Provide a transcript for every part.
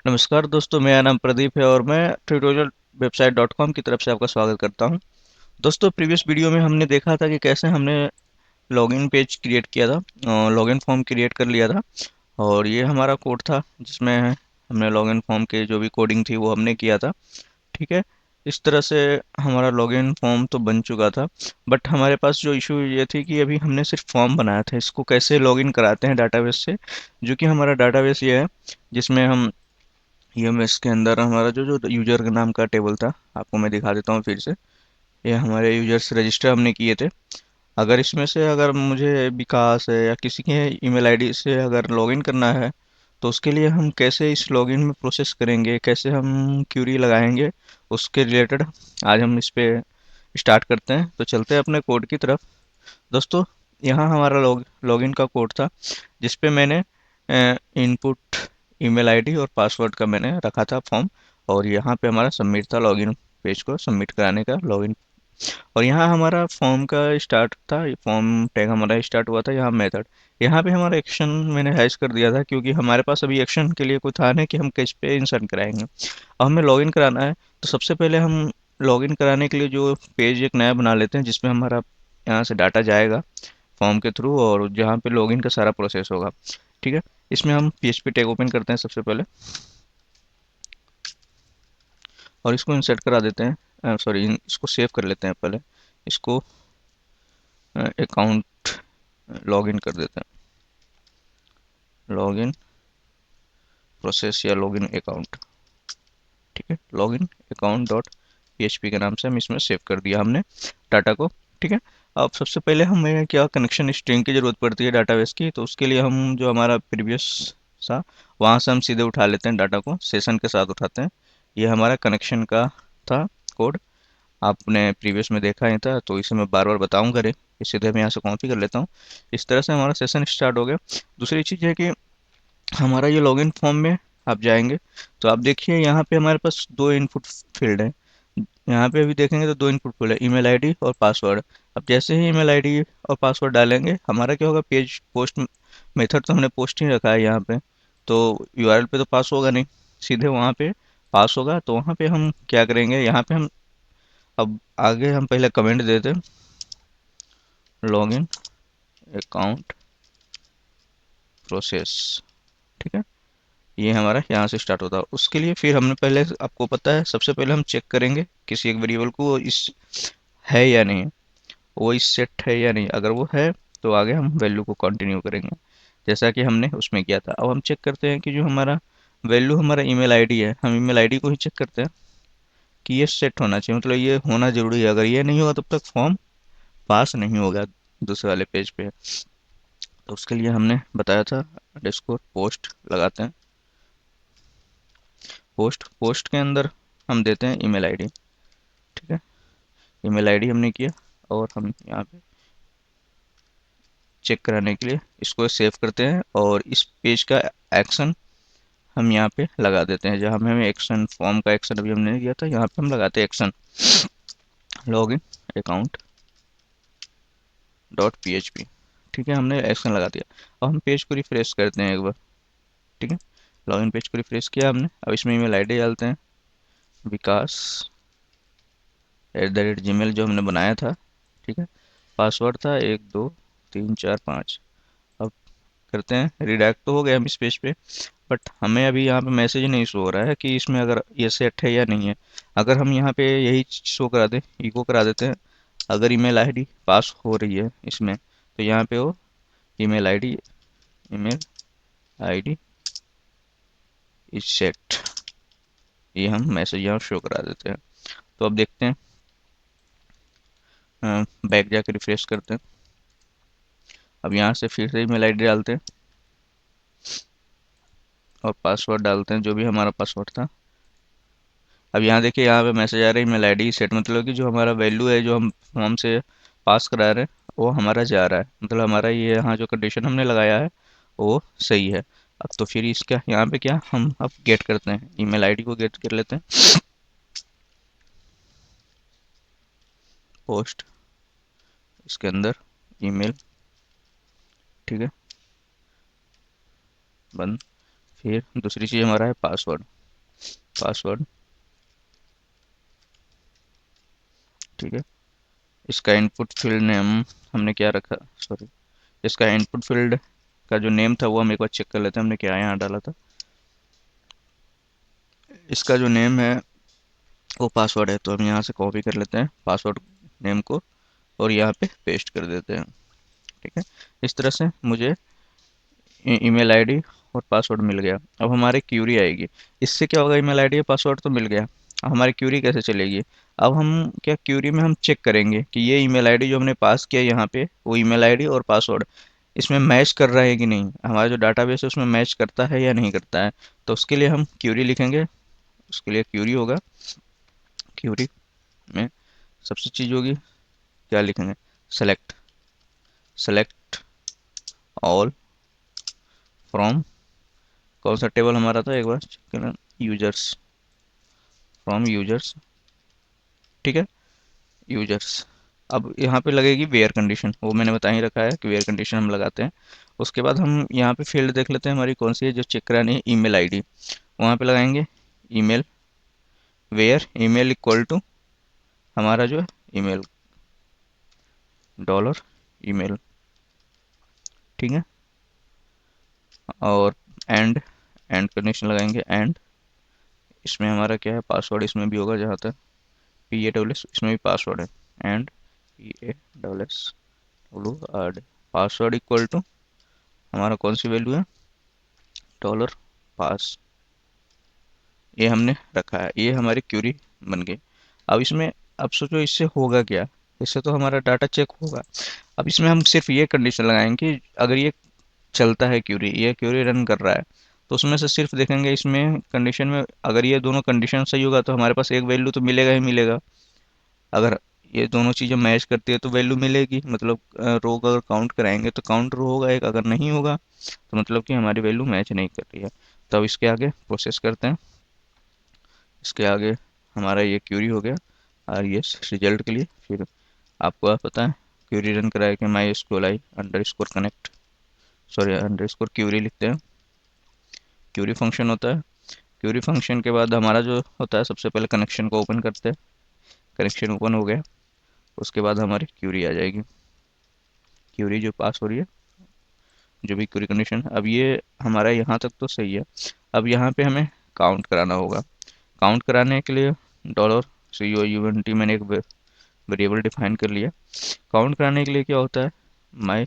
नमस्कार दोस्तों, मेरा नाम प्रदीप है और मैं ट्यूटोरियल वेबसाइट डॉट कॉम की तरफ से आपका स्वागत करता हूं। दोस्तों, प्रीवियस वीडियो में हमने देखा था कि कैसे हमने लॉगिन पेज क्रिएट किया था, लॉगिन फॉर्म क्रिएट कर लिया था। और ये हमारा कोड था जिसमें हमने लॉगिन फॉर्म के जो भी कोडिंग थी वो हमने किया था। ठीक है। इस तरह से हमारा लॉगिन फॉर्म तो बन चुका था। बट हमारे पास जो इशू ये थी कि अभी हमने सिर्फ फॉर्म बनाया था, इसको कैसे लॉगिन कराते हैं डाटाबेस से। जो कि हमारा डाटाबेस ये है जिसमें हम ईएमएस के अंदर हमारा जो जो यूजर के नाम का टेबल था, आपको मैं दिखा देता हूँ फिर से। ये हमारे यूजर्स रजिस्टर हमने किए थे। अगर इसमें से अगर मुझे विकास है या किसी के ईमेल आईडी से अगर लॉगिन करना है, तो उसके लिए हम कैसे इस लॉगिन में प्रोसेस करेंगे, कैसे हम क्यूरी लगाएंगे, उसके रिलेटेड आज हम इस पे स्टार्ट करते हैं। तो चलते हैं अपने कोड की तरफ। दोस्तों, यहाँ हमारा लॉगिन का कोड था जिस पे मैंने इनपुट ईमेल आईडी और पासवर्ड का मैंने रखा था फॉर्म। और यहाँ पे हमारा सबमिट था, लॉगिन पेज को सबमिट कराने का लॉगिन। और यहाँ हमारा फॉर्म का स्टार्ट था, फॉर्म टैग हमारा स्टार्ट हुआ था। यहाँ मेथड, यहाँ पे हमारा एक्शन मैंने हैश कर दिया था क्योंकि हमारे पास अभी एक्शन के लिए कोई था नहीं कि हम किस पे इंसर्ट कराएंगे। अब हमें लॉगिन कराना है, तो सबसे पहले हम लॉगिन कराने के लिए जो पेज एक नया बना लेते हैं जिसमें हमारा यहाँ से डाटा जाएगा फॉर्म के थ्रू और जहाँ पे लॉगिन का सारा प्रोसेस होगा। ठीक है। इसमें हम पीएचपी टैग ओपन करते हैं सबसे पहले और इसको इंसर्ट करा देते हैं, सॉरी, इसको सेव कर लेते हैं पहले। इसको अकाउंट लॉगिन कर देते हैं, लॉगिन प्रोसेस या लॉगिन अकाउंट। ठीक है, लॉगिन अकाउंट डॉट पीएचपी के नाम से हम इसमें सेव कर दिया हमने डाटा को। ठीक है। अब सबसे पहले हमें क्या कनेक्शन स्ट्रिंग की ज़रूरत पड़ती है डाटाबेस की, तो उसके लिए हम जो हमारा प्रीवियस था वहाँ से हम सीधे उठा लेते हैं, डाटा को सेशन के साथ उठाते हैं। ये हमारा कनेक्शन का था कोड, आपने प्रीवियस में देखा ही था, तो इसे मैं बार बार बताऊंगा रे। इस सीधे मैं यहाँ से कॉपी कर लेता हूँ। इस तरह से हमारा सेशन स्टार्ट हो गया। दूसरी चीज़ है कि हमारा ये लॉगिन फॉर्म में आप जाएंगे तो आप देखिए यहाँ पे हमारे पास दो इनपुट फील्ड है। यहाँ पे अभी देखेंगे तो दो इनपुट फील्ड है, ईमेल आईडी और पासवर्ड। अब जैसे ही ईमेल आईडी और पासवर्ड डालेंगे हमारा क्या होगा, पेज पोस्ट मेथड तो हमने पोस्ट ही रखा है यहाँ पे, तो यूआरएल पे तो पास होगा नहीं, सीधे वहाँ पे पास होगा। तो वहाँ पे हम क्या करेंगे, यहाँ पे हम अब आगे हम पहले कमेंट देते हैं, लॉगिन अकाउंट प्रोसेस। ठीक है। ये हमारा यहाँ से स्टार्ट होता है। उसके लिए फिर हमने पहले, आपको पता है, सबसे पहले हम चेक करेंगे किसी एक वेरिएबल को वो इस है या नहीं, वो इस सेट है या नहीं। अगर वो है तो आगे हम वैल्यू को कंटिन्यू करेंगे जैसा कि हमने उसमें किया था। अब हम चेक करते हैं कि जो हमारा वैल्यू हमारा ईमेल आईडी है, हम ईमेल आईडी को ही चेक करते हैं कि ये सेट होना चाहिए, मतलब ये होना जरूरी है। अगर ये नहीं होगा तब तक फॉर्म पास नहीं होगा दूसरे वाले पेज पे। तो उसके लिए हमने बताया था अंडरस्कोर पोस्ट लगाते हैं। पोस्ट पोस्ट के अंदर हम देते हैं ईमेल आईडी। ठीक है। ईमेल आईडी हमने किया और हम यहाँ पे चेक कराने के लिए इसको सेव करते हैं और इस पेज का एक्शन हम यहाँ पे लगा देते हैं। जहाँ हमें एक्शन, फॉर्म का एक्शन अभी हमने किया था, यहाँ पे हम लगाते हैं action login account dot P. ठीक है, हमने एक्शन लगा दिया। अब हम पेज को रिफ्रेश करते हैं एक बार। ठीक है, लॉगिन पेज को रिफ्रेश किया हमने। अब इसमें ईमेल आईडी डालते हैं, विकास @gmail जो हमने बनाया था। ठीक है। पासवर्ड था 1 2 3 4 5। अब करते हैं रिडायरेक्ट, तो हो गया हम इस पेज पे। बट हमें अभी यहाँ पे मैसेज नहीं शो हो रहा है कि इसमें अगर ये सेट है या नहीं है। अगर हम यहाँ पे यही शो करा दें, इको करा देते हैं, अगर ईमेल आईडी पास हो रही है इसमें, तो यहाँ पे वो ईमेल आईडी इज सेट, ये हम मैसेज यहाँ शो करा देते हैं। तो अब देखते हैं, बैक जाके रिफ्रेश करते हैं। अब यहाँ से फिर से ईमेल आईडी डालते हैं और पासवर्ड डालते हैं जो भी हमारा पासवर्ड था। अब यहाँ देखिए, यहाँ पे मैसेज आ रहा है ईमेल आईडी सेट, मतलब कि जो हमारा वैल्यू है जो हम फॉर्म से पास करा रहे हैं वो हमारा जा रहा है, मतलब हमारा ये यहाँ जो कंडीशन हमने लगाया है वो सही है। अब तो फिर इसका यहाँ पे क्या हम अब गेट करते हैं, ईमेल आईडी को गेट कर लेते हैं। पोस्ट, इसके अंदर ईमेल। ठीक है, बंद। फिर दूसरी चीज़ हमारा है पासवर्ड। पासवर्ड, ठीक है। इसका इनपुट फील्ड नेम हमने क्या रखा, सॉरी, इसका इनपुट फील्ड का जो नेम था वो हम एक बार चेक कर लेते हैं हमने क्या यहाँ डाला था। इसका जो नेम है वो पासवर्ड है, तो हम यहाँ से कॉपी कर लेते हैं पासवर्ड नेम को और यहाँ पे पेस्ट कर देते हैं। ठीक है, इस तरह से मुझे ईमेल आईडी और पासवर्ड मिल गया। अब हमारी क्यूरी आएगी। इससे क्या होगा, ईमेल आईडी और पासवर्ड तो मिल गया, अब हमारी क्यूरी कैसे चलेगी। अब हम क्या, क्यूरी में हम चेक करेंगे कि ये ईमेल आईडी जो हमने पास किया यहाँ पे, वो ईमेल आईडी और पासवर्ड इसमें मैच कर रहा है कि नहीं, हमारा जो डाटाबेस है उसमें मैच करता है या नहीं करता है। तो उसके लिए हम क्यूरी लिखेंगे। उसके लिए क्यूरी होगा, क्यूरी में सबसे चीज़ होगी, क्या लिखेंगे, सेलेक्ट, सेलेक्ट ऑल फ्रॉम, कौन सा टेबल हमारा था एक बार चेक करना, यूजर्स, फ्रॉम यूजर्स, ठीक है, यूजर्स। अब यहाँ पे लगेगी वेयर कंडीशन, वो मैंने बता ही रखा है कि वेयर कंडीशन हम लगाते हैं। उसके बाद हम यहाँ पे फील्ड देख लेते हैं हमारी कौन सी है जो चेक करानी है, ईमेल आईडी। वहाँ पे लगाएंगे email, where email equal to हमारा जो है ईमेल, डॉलर ईमेल, ठीक है। और एंड, एंड कंडीशन लगाएंगे, एंड इसमें हमारा क्या है, पासवर्ड इसमें भी होगा जहाँ तक पी ए डब्ल्यू एस, इसमें भी पासवर्ड है, and P A W S W R D, password equal to हमारा कौन सी वैल्यू है, डॉलर पास, ये हमने रखा है। ये हमारी क्यूरी बन गई। अब इसमें, अब सोचो इससे होगा क्या, इससे तो हमारा डाटा चेक होगा। अब इसमें हम सिर्फ ये कंडीशन लगाएंगे कि अगर ये चलता है क्यूरी, ये क्यूरी रन कर रहा है, तो उसमें से सिर्फ देखेंगे इसमें कंडीशन में अगर ये दोनों कंडीशन सही होगा तो हमारे पास एक वैल्यू तो मिलेगा ही मिलेगा। अगर ये दोनों चीज़ें मैच करती है तो वैल्यू मिलेगी, मतलब रो अगर काउंट कराएंगे तो काउंट रो होगा एक, अगर नहीं होगा तो मतलब कि हमारी वैल्यू मैच नहीं कर रही है। तो अब इसके आगे प्रोसेस करते हैं। इसके आगे हमारा ये क्यूरी हो गया और ये रिजल्ट के लिए फिर आपको पता है क्यूरी रन कराया कि mysqli underscore connect, sorry underscore query लिखते हैं, क्यूरी फंक्शन होता है। क्यूरी फंक्शन के बाद हमारा जो होता है सबसे पहले कनेक्शन को ओपन करते हैं, कनेक्शन ओपन हो गया, उसके बाद हमारी क्यूरी आ जाएगी, क्यूरी जो पास हो रही है, जो भी क्यूरी कंडीशन। अब ये हमारा यहाँ तक तो सही है। अब यहाँ पे हमें काउंट कराना होगा। काउंट कराने के लिए dollar C O U N T मैंने एक वेरिएबल डिफाइन कर लिया। काउंट कराने के लिए क्या होता है, my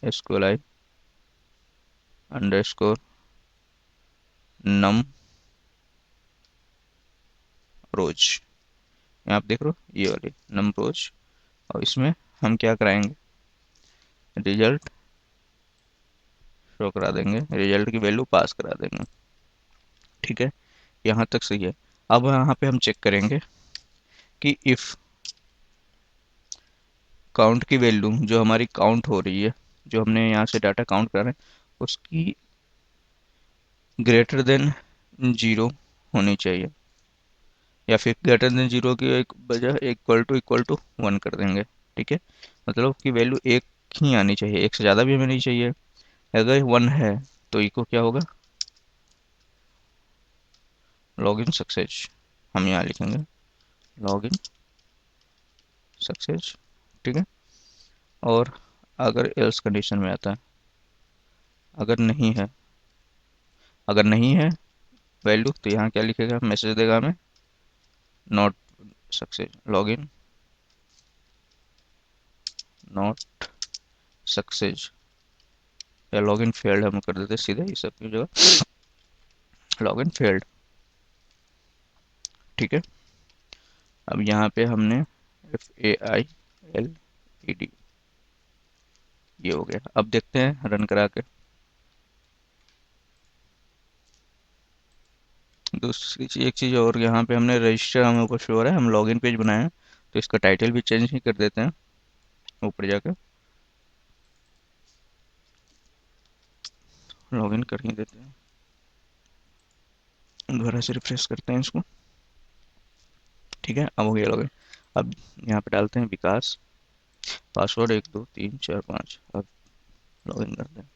SQL I underscore num rows, यहाँ आप देख रहे हो ये वाली नम रोज। और इसमें हम क्या कराएंगे, रिजल्ट शो करा देंगे, रिजल्ट की वैल्यू पास करा देंगे, ठीक है। यहाँ तक सही है। अब यहाँ पे हम चेक करेंगे कि इफ़ काउंट की वैल्यू जो हमारी काउंट हो रही है, जो हमने यहाँ से डाटा काउंट कर रहे हैं, उसकी ग्रेटर देन जीरो होनी चाहिए, या फिर ग्रेटर देन जीरो की एक बजाय इक्वल टू वन कर देंगे, ठीक है। मतलब कि वैल्यू एक ही आनी चाहिए, एक से ज़्यादा भी हमें नहीं चाहिए। अगर वन है तो इको क्या होगा, लॉगिन सक्सेस, हम यहाँ लिखेंगे लॉगिन सक्सेस, ठीक है। और अगर एल्स कंडीशन में आता है, अगर नहीं है, अगर नहीं है वैल्यू, तो यहाँ क्या लिखेगा, मैसेज देगा हमें not success, login not success, या लॉगिन फेल्ड हम कर देते सीधे इस सब की जगह, लॉगिन फेल्ड, ठीक है। अब यहाँ पे हमने FAILED ये हो गया। अब देखते हैं रन करा के। दूसरी चीज, एक चीज़ और, यहाँ पे हमने रजिस्टर हमें ऊपर शो हो रहा है, हम लॉगिन पेज बनाए हैं, तो इसका टाइटल भी चेंज ही कर देते हैं ऊपर जाकर, लॉगिन कर ही देते हैं, दोबारा से रिफ्रेश करते हैं इसको, ठीक है। अब हो गया लॉगिन। अब यहाँ पे डालते हैं विकास, पासवर्ड 1 2 3 4 5, अब लॉगिन करते हैं।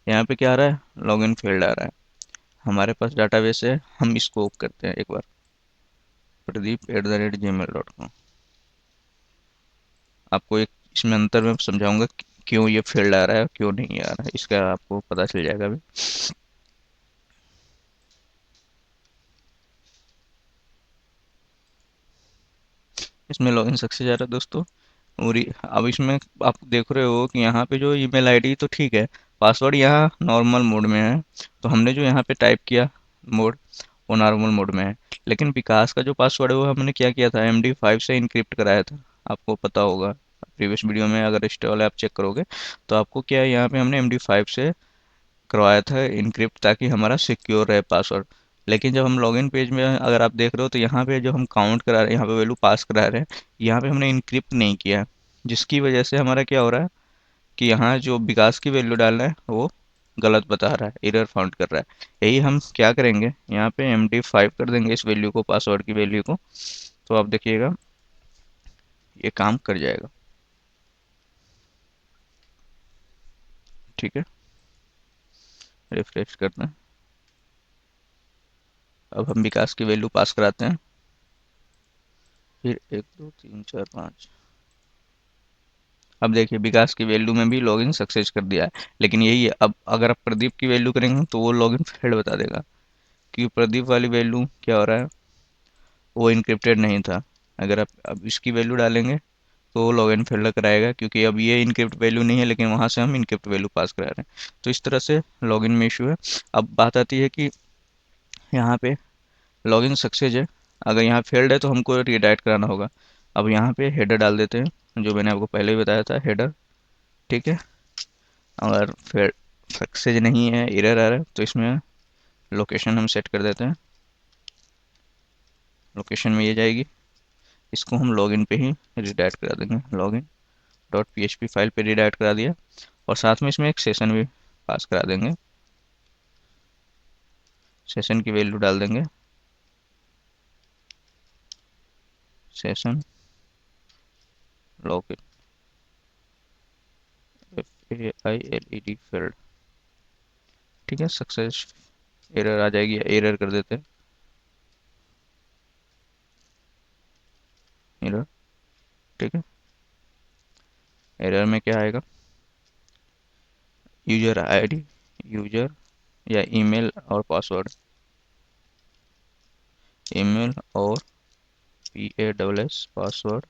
यहाँ पे क्या आ रहा है, लॉगिन फेल्ड आ रहा है। हमारे पास डाटाबेस है, हम इसको ओपन करते हैं एक बार। pradeep@gmail.com। आपको एक इसमें अंतर मैं समझाऊंगा कि क्यों ये फील्ड आ रहा है और क्यों नहीं आ रहा है, इसका आपको पता चल जाएगा अभी। इसमें लॉगिन सक्सेस आ रहा है दोस्तों। और अब इसमें आप देख रहे हो कि यहाँ पे जो ईमेल आईडी तो ठीक है, पासवर्ड यहाँ नॉर्मल मोड में है। तो हमने जो यहाँ पे टाइप किया मोड, वो नॉर्मल मोड में है। लेकिन विकास का जो पासवर्ड है वो हमने क्या किया था, MD5 से इनक्रिप्ट कराया था। आपको पता होगा, प्रीवियस वीडियो में अगर हिस्ट्री वाले आप चेक करोगे तो आपको क्या है, यहाँ पे हमने MD5 से करवाया था इनक्रिप्ट, ताकि हमारा सिक्योर रहे पासवर्ड। लेकिन जब हम लॉगिन पेज में अगर आप देख रहे हो तो यहाँ पे जो हम काउंट करा रहे हैं, यहाँ पे वैल्यू पास करा रहे हैं, यहाँ पे हमने इनक्रिप्ट नहीं किया। जिसकी वजह से हमारा क्या हो रहा है कि यहाँ जो विकास की वैल्यू डालना है वो गलत बता रहा है, एरर फाउंड कर रहा है। यही हम क्या करेंगे, यहाँ पे MD5 कर देंगे इस वैल्यू को, पासवर्ड की वैल्यू को। तो आप देखिएगा ये काम कर जाएगा। ठीक है, रिफ्रेश करते हैं। अब हम विकास की वैल्यू पास कराते हैं, फिर 1 2 3 4 5। अब देखिए विकास की वैल्यू में भी लॉगिन सक्सेस कर दिया है। लेकिन यही है, अब अगर आप प्रदीप की वैल्यू करेंगे तो वो लॉगिन फेल्ड बता देगा, क्योंकि प्रदीप वाली वैल्यू क्या हो रहा है, वो इनक्रिप्टेड नहीं था। अगर आप अब इसकी वैल्यू डालेंगे तो वो लॉगिन फेल्ड कराएगा, क्योंकि अब ये इनक्रिप्ट वैल्यू नहीं है, लेकिन वहाँ से हम इनक्रिप्ट वैल्यू पास करा रहे हैं। तो इस तरह से लॉगिन में इशू है। अब बात आती है कि यहाँ पे लॉगिन सक्सेस है, अगर यहाँ फेल्ड है तो हमको रीडायरेक्ट कराना होगा। अब यहाँ पे हेडर डाल देते हैं, जो मैंने आपको पहले ही बताया था, हेडर। ठीक है, और फिर सक्सेस नहीं है, एरर आ रहा है, तो इसमें लोकेशन हम सेट कर देते हैं। लोकेशन में ये जाएगी, इसको हम लॉगिन पे ही रिडायरेक्ट करा देंगे, लॉगिन डॉट PHP फाइल पे रिडायरेक्ट करा दिया। और साथ में इसमें एक सेशन भी पास करा देंगे, सेशन की वैल्यू डाल देंगे, सेशन लॉगिन FAILED फील्ड। ठीक है, सक्सेस एरर आ जाएगी, एरर कर देते हैं, एरर। ठीक है, एरर में क्या आएगा, यूजर आईडी, यूजर या ईमेल और पासवर्ड, ईमेल और PASS पासवर्ड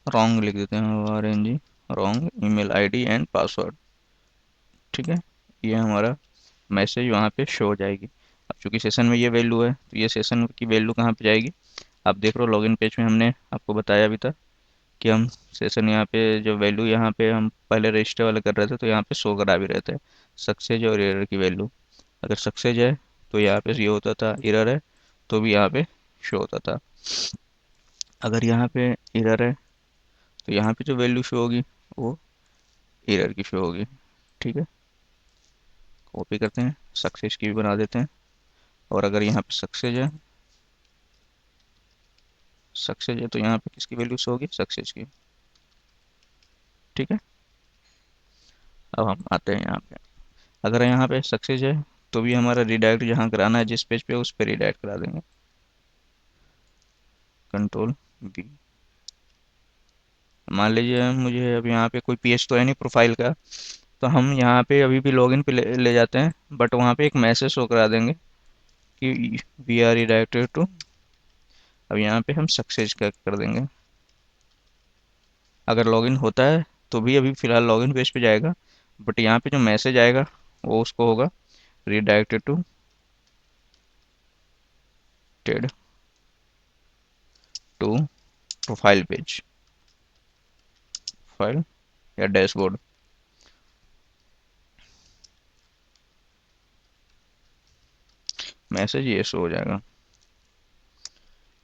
रॉन्ग लिख देते हैं, RNG wrong email ID and password. ठीक है, ये हमारा मैसेज वहाँ पे शो हो जाएगी। अब चूंकि सेशन में ये वैल्यू है तो ये सेशन की वैल्यू कहाँ पे जाएगी, आप देख रहे हो लॉगिन पेज में हमने आपको बताया भी था कि हम सेशन यहाँ पे जो वैल्यू यहाँ पे हम पहले रजिस्टर वाले कर रहे थे तो यहाँ पे शो करा भी रहे थे सक्सेज और एरर की वैल्यू। अगर सक्सेज है तो यहाँ पे ये होता था, एरर है तो भी यहाँ पे शो होता था। अगर यहाँ पे एरर है तो यहाँ पे जो वैल्यू शो होगी वो एरर की शो होगी। ठीक है, कॉपी करते हैं, सक्सेस की भी बना देते हैं। और अगर यहाँ पे सक्सेस है तो यहाँ पे किसकी वैल्यू शो होगी, सक्सेस की। ठीक है, अब हम आते हैं यहाँ पे। अगर यहाँ पे सक्सेस है तो भी हमारा रिडायरेक्ट जहाँ कराना है जिस पेज पे उस पे रिडायरेक्ट करा देंगे, Ctrl+V। मान लीजिए मुझे अब यहाँ पे कोई पेज तो है नहीं प्रोफाइल का, तो हम यहाँ पे अभी भी लॉगिन पे ले जाते हैं, बट वहाँ पे एक मैसेज शो करा देंगे कि वी आर रिडायरेक्टेड टू। अब यहाँ पे हम सक्सेस कर देंगे। अगर लॉगिन होता है तो भी अभी फ़िलहाल लॉगिन पेज पे जाएगा, बट यहाँ पे जो मैसेज आएगा वो उसको होगा रिडायरेक्टेड टेड टू प्रोफाइल पेज, फाइल या डैशबोर्ड। मैसेज ये शो हो जाएगा,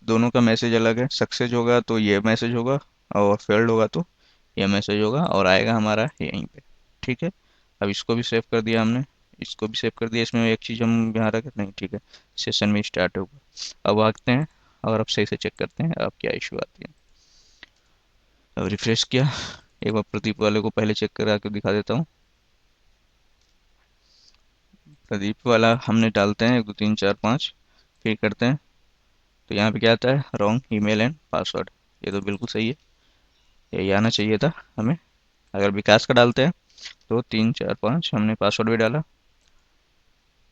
दोनों का मैसेज अलग है, सक्सेस होगा तो ये मैसेज होगा और फेल्ड होगा तो ये मैसेज होगा और आएगा हमारा यहीं पे। ठीक है, अब इसको भी सेव कर दिया हमने, इसको भी सेव कर दिया। इसमें एक चीज़ हम यहाँ रख नहीं, ठीक है, सेशन में स्टार्ट होगा। अब आते हैं और अब सही से चेक करते हैं अब क्या इशू आती है। अब रिफ्रेश किया, एक बार प्रदीप वाले को पहले चेक करा के दिखा देता हूँ। प्रदीप वाला हमने डालते हैं 1 2 3 4 5, फिर करते हैं तो यहाँ पे क्या आता है, रॉन्ग ईमेल एंड पासवर्ड। ये तो बिल्कुल सही है, यही आना चाहिए था हमें। अगर विकास का डालते हैं तो 3 4 5 हमने पासवर्ड भी डाला,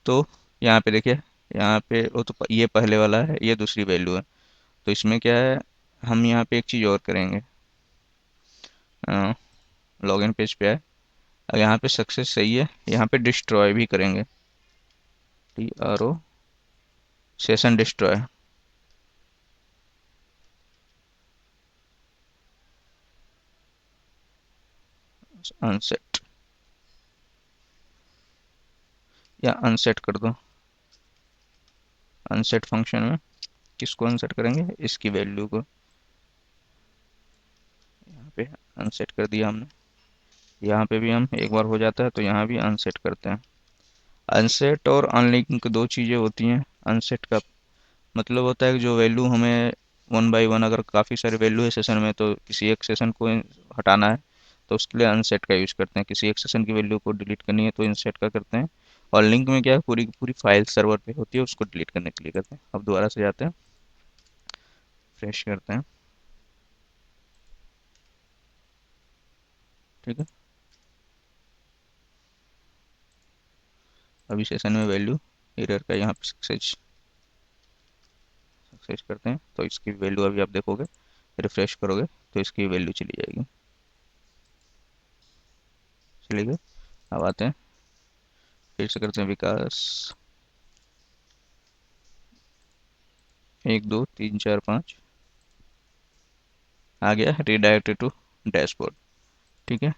तो यहाँ पे देखिए, यहाँ पे वो तो ये पहले वाला है, ये दूसरी वैल्यू है। तो इसमें क्या है, हम यहाँ पे एक चीज़ और करेंगे। लॉगिन पेज पे आए, अब यहाँ पे सक्सेस सही है, यहाँ पे डिस्ट्रॉय भी करेंगे, TRO सेशन डिस्ट्रॉय अनसेट, या अनसेट कर दो। अनसेट फंक्शन में किसको अनसेट करेंगे, इसकी वैल्यू को, यहाँ पे अनसेट कर दिया हमने। यहाँ पे भी हम एक बार हो जाता है तो यहाँ भी अनसेट करते हैं। अनसेट और अनलिंक दो चीज़ें होती हैं। अनसेट का मतलब होता है कि जो वैल्यू हमें वन बाय वन, अगर काफ़ी सारे वैल्यू है सेशन में तो किसी एक सेशन को हटाना है तो उसके लिए अनसेट का यूज़ करते हैं। किसी एक सेशन की वैल्यू को डिलीट करनी है तो इनसेट का करते हैं। और लिंक में क्या है, पूरी की पूरी फाइल सर्वर पे होती है, उसको डिलीट करने के लिए करते हैं। अब दोबारा से जाते हैं, फ्रेश करते हैं, ठीक है। अभी सेशन में वैल्यू एरर का यहाँ पे सक्सेस सक्सेस करते हैं तो इसकी वैल्यू अभी आप देखोगे, रिफ्रेश करोगे तो इसकी वैल्यू चली जाएगी, चली गई। अब आते हैं, फिर से करते हैं विकास, 1 2 3 4 5, आ गया रीडायरेक्टेड टू डैशबोर्ड, ठीक है।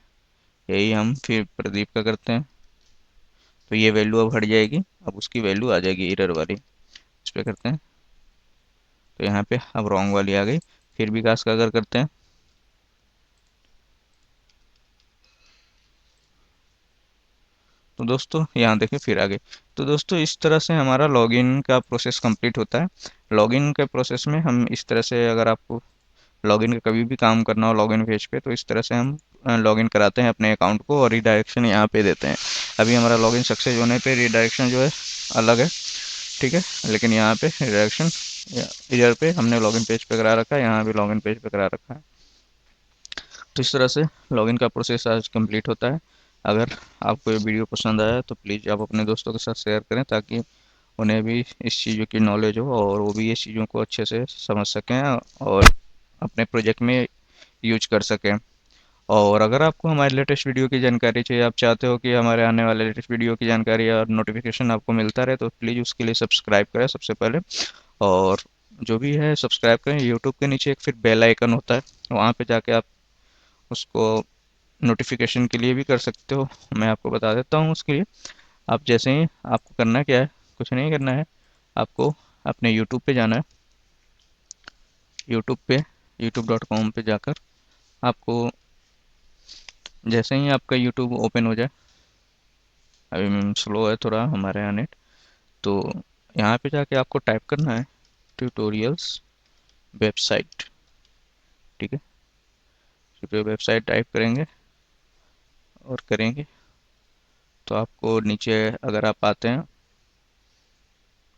यही हम फिर प्रदीप का करते हैं तो ये वैल्यू अब हट जाएगी, अब उसकी वैल्यू आ जाएगी एरर वाली। इस पर करते हैं तो यहाँ पे अब रॉन्ग वाली आ गई। फिर विकास का अगर करते हैं तो दोस्तों यहाँ देखिए फिर आगे। तो दोस्तों इस तरह से हमारा लॉगिन का प्रोसेस कंप्लीट होता है। लॉगिन के प्रोसेस में हम इस तरह से, अगर आपको लॉगिन का कभी भी काम करना हो लॉगिन पेज पे, तो इस तरह से हम लॉगिन कराते हैं अपने अकाउंट को और रीडायरेक्शन यहाँ पे देते हैं। अभी हमारा लॉगिन सक्सेस होने पे रीडायरेक्शन जो है अलग है, ठीक है। लेकिन यहाँ पे रीडायरेक्शन इधर पे हमने लॉगिन पेज पे करा रखा है, यहाँ भी लॉगिन पेज पे करा रखा है। तो इस तरह से लॉगिन का प्रोसेस आज कंप्लीट होता है। अगर आपको ये वीडियो पसंद आया तो प्लीज़ आप अपने दोस्तों के साथ शेयर करें, ताकि उन्हें भी इस चीज़ों की नॉलेज हो और वो भी ये चीज़ों को अच्छे से समझ सकें और अपने प्रोजेक्ट में यूज कर सकें। और अगर आपको हमारे लेटेस्ट वीडियो की जानकारी चाहिए, आप चाहते हो कि हमारे आने वाले लेटेस्ट वीडियो की जानकारी और नोटिफिकेशन आपको मिलता रहे, तो प्लीज़ उसके लिए सब्सक्राइब करें सबसे पहले। और जो भी है सब्सक्राइब करें। यूट्यूब के नीचे एक फिर बेल आइकन होता है, वहाँ पे जाके आप उसको नोटिफिकेशन के लिए भी कर सकते हो। मैं आपको बता देता हूँ उसके लिए। आप जैसे ही, आपको करना क्या है, कुछ नहीं करना है, आपको अपने यूट्यूब पे जाना है। यूट्यूब पे youtube.com पे जाकर आपको, जैसे ही आपका यूट्यूब ओपन हो जाए, अभी स्लो है थोड़ा हमारे यहाँ नेट, तो यहाँ पे जाके आपको टाइप करना है ट्यूटोरियल्स वेबसाइट, ठीक है। ट्यूटोरियल वेबसाइट टाइप करेंगे और करेंगे तो आपको नीचे अगर आप आते हैं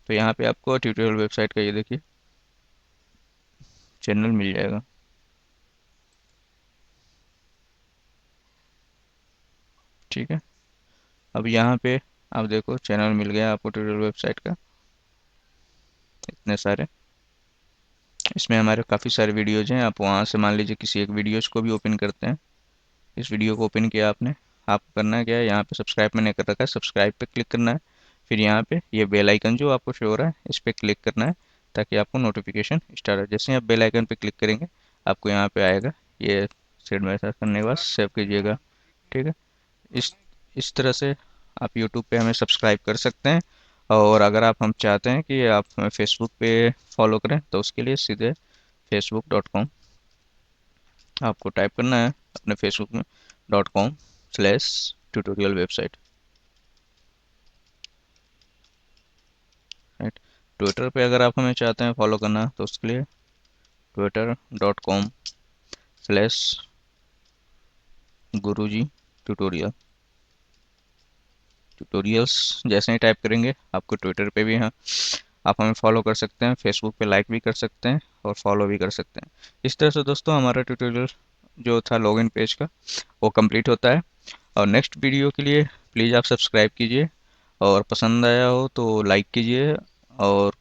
तो यहाँ पे आपको ट्यूटोरियल वेबसाइट का ये देखिए चैनल मिल जाएगा, ठीक है। अब यहाँ पे आप देखो चैनल मिल गया आपको ट्यूटोरियल वेबसाइट का, इतने सारे। इसमें हमारे काफ़ी सारे वीडियोज़ हैं। आप वहाँ से मान लीजिए किसी एक वीडियोज़ को भी ओपन करते हैं। इस वीडियो को ओपन किया आपने, आपको करना क्या है, यहाँ पे सब्सक्राइब मैंने कर रखा है, सब्सक्राइब पे क्लिक करना है। फिर यहाँ पे ये बेल आइकन जो आपको शो हो रहा है, इस पर क्लिक करना है ताकि आपको नोटिफिकेशन स्टार्ट हो। जैसे ही आप बेल आइकन पे क्लिक करेंगे आपको यहाँ पे आएगा, ये सेंड मैसेज करने के बाद सेव कीजिएगा, ठीक है। इस इस तरह से आप यूट्यूब पे हमें सब्सक्राइब कर सकते हैं। और अगर आप हम चाहते हैं कि आप हमें फेसबुक पे फॉलो करें तो उसके लिए सीधे facebook.com आपको टाइप करना है अपने फेसबुक में .com/ट्यूटोरियल वेबसाइट, राइट। ट्विटर पे अगर आप हमें चाहते हैं फॉलो करना तो उसके लिए twitter.com फ्लैश गुरुजी ट्यूटोरियल ट्यूटोरियल्स जैसे ही टाइप करेंगे आपको ट्विटर पे भी हैं, आप हमें फॉलो कर सकते हैं, फेसबुक पे लाइक भी कर सकते हैं और फॉलो भी कर सकते हैं। इस तरह से दोस्तों हमारा ट्यूटोरियल जो था लॉगिन पेज का वो कंप्लीट होता है। और नेक्स्ट वीडियो के लिए प्लीज़ आप सब्सक्राइब कीजिए, और पसंद आया हो तो लाइक कीजिए। और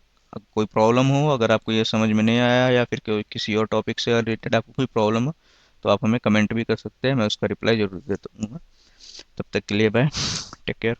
कोई प्रॉब्लम हो, अगर आपको ये समझ में नहीं आया या फिर कोई किसी और टॉपिक से रिलेटेड आपको कोई प्रॉब्लम हो, तो आप हमें कमेंट भी कर सकते हैं, मैं उसका रिप्लाई ज़रूर दे दूँगा। तब तक के लिए बाय, टेक केयर।